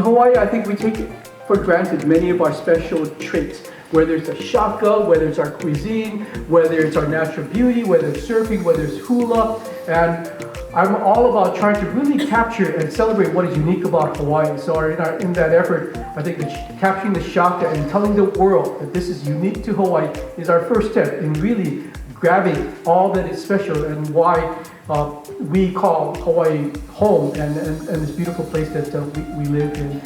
Hawaii, I think we take for granted many of our special traits, whether it's a Shaka, whether it's our cuisine, whether it's our natural beauty, whether it's surfing, whether it's Hula, and I'm all about trying to really capture and celebrate what is unique about Hawaii. So in that effort, I think that capturing the Shaka and telling the world that this is unique to Hawaii is our first step in really grabbing all that is special and why we call Hawaii home and this beautiful place that we live in.